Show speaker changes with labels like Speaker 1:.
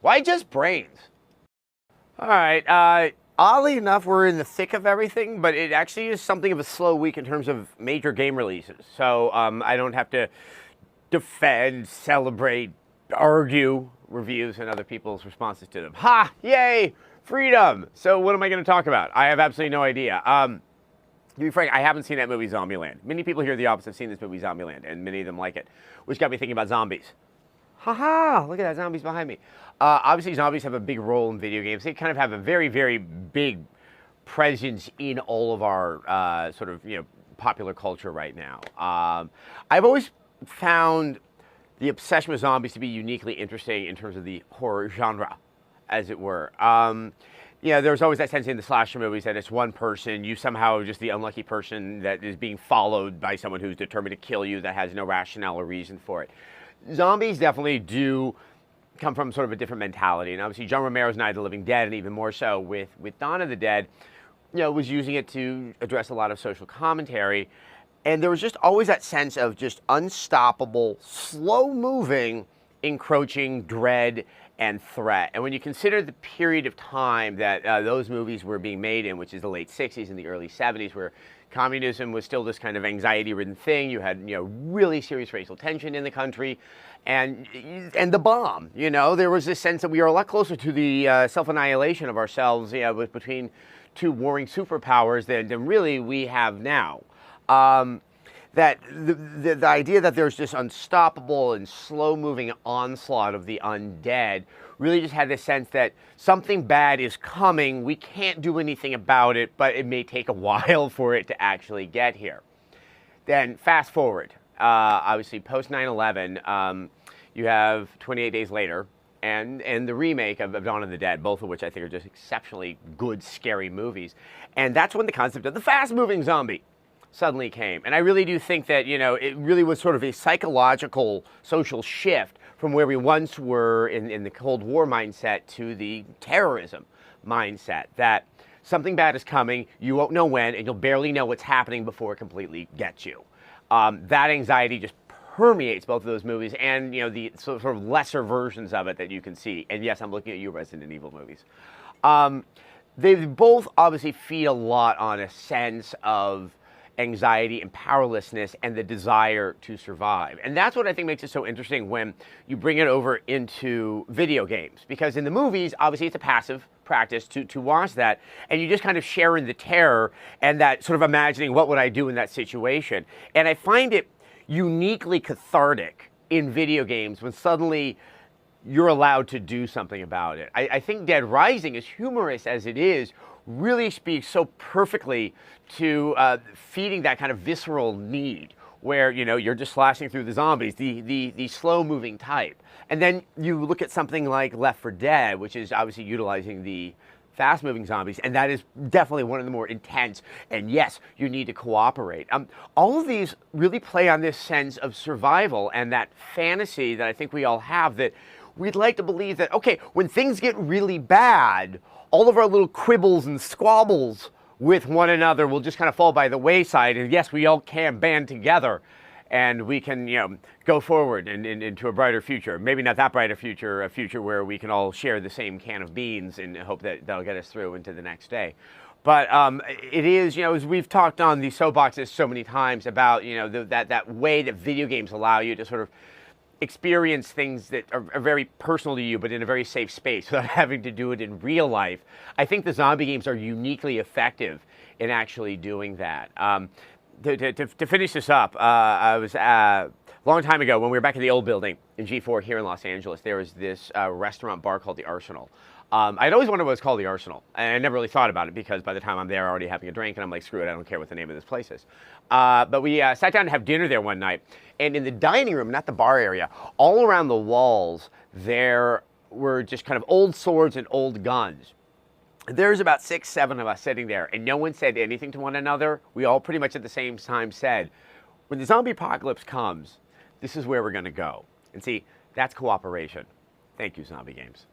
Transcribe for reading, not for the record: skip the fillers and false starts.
Speaker 1: Why just brains? All right. Oddly enough, we're in the thick of everything, but it actually is something of a slow week in terms of major game releases. So I don't have to defend, celebrate, argue reviews and other people's responses to them. Ha! Yay! Freedom! So what am I going to talk about? I have absolutely no idea. To be frank, I haven't seen that movie Zombieland. Many people here at the office have seen this movie Zombieland, and many of them like it, which got me thinking about zombies. Haha, look at that, zombies behind me. Obviously, zombies have a big role in video games. They kind of have a very, very big presence in all of our sort of, popular culture right now. I've always found the obsession with zombies to be uniquely interesting in terms of the horror genre, as it were. There's always that sense in the slasher movies that it's one person, you somehow are just the unlucky person that is being followed by someone who's determined to kill you that has no rationale or reason for it. Zombies definitely do come from sort of a different mentality, and obviously John Romero's Night of the Living Dead, and even more so with Dawn of the Dead, was using it to address a lot of social commentary, and there was just always that sense of just unstoppable, slow-moving, encroaching dread and threat. And when you consider the period of time that those movies were being made in, which is the late 60s and the early 70s, where communism was still this kind of anxiety-ridden thing. You had, really serious racial tension in the country, and the bomb. There was this sense that we are a lot closer to the self-annihilation of ourselves, between two warring superpowers than really we have now. That the idea that there's this unstoppable and slow-moving onslaught of the undead really just had this sense that something bad is coming. We can't do anything about it, but it may take a while for it to actually get here. Then fast forward, obviously post 9/11, you have 28 Days Later and the remake of Dawn of the Dead, both of which I think are just exceptionally good, scary movies. And that's when the concept of the fast-moving zombie suddenly came. And I really do think that, it really was sort of a psychological, social shift from where we once were in the Cold War mindset to the terrorism mindset, that something bad is coming, you won't know when, and you'll barely know what's happening before it completely gets you. That anxiety just permeates both of those movies and, the sort of lesser versions of it that you can see. And yes, I'm looking at you, Resident Evil movies. They both obviously feed a lot on a sense of anxiety and powerlessness and the desire to survive. And that's what I think makes it so interesting when you bring it over into video games. Because in the movies, obviously it's a passive practice to watch that, and you just kind of share in the terror and that sort of imagining what would I do in that situation. And I find it uniquely cathartic in video games when suddenly you're allowed to do something about it. I think Dead Rising, as humorous as it is, really speaks so perfectly to feeding that kind of visceral need where, you're just slashing through the zombies, the slow-moving type. And then you look at something like Left 4 Dead, which is obviously utilizing the fast-moving zombies, and that is definitely one of the more intense, and yes, you need to cooperate. All of these really play on this sense of survival and that fantasy that I think we all have, that we'd like to believe that, okay, when things get really bad, all of our little quibbles and squabbles with one another will just kind of fall by the wayside, and yes, we all can band together, and we can, go forward and into a brighter future. Maybe not that brighter future, a future where we can all share the same can of beans and hope that that'll get us through into the next day. But it is, as we've talked on these soapboxes so many times about, that way that video games allow you to sort of experience things that are very personal to you, but in a very safe space without having to do it in real life. I think the zombie games are uniquely effective in actually doing that. To finish this up, I was a long time ago when we were back in the old building in G4 here in Los Angeles. There was this restaurant bar called the Arsenal. I'd always wondered what it's called, the Arsenal, and I never really thought about it because by the time I'm there already having a drink and I'm like, screw it, I don't care what the name of this place is. But we sat down to have dinner there one night, and in the dining room, not the bar area, all around the walls there were just kind of old swords and old guns. There's about 6, 7 of us sitting there, and no one said anything to one another. We all pretty much at the same time said, when the zombie apocalypse comes, this is where we're going to go. And see, that's cooperation. Thank you, zombie games.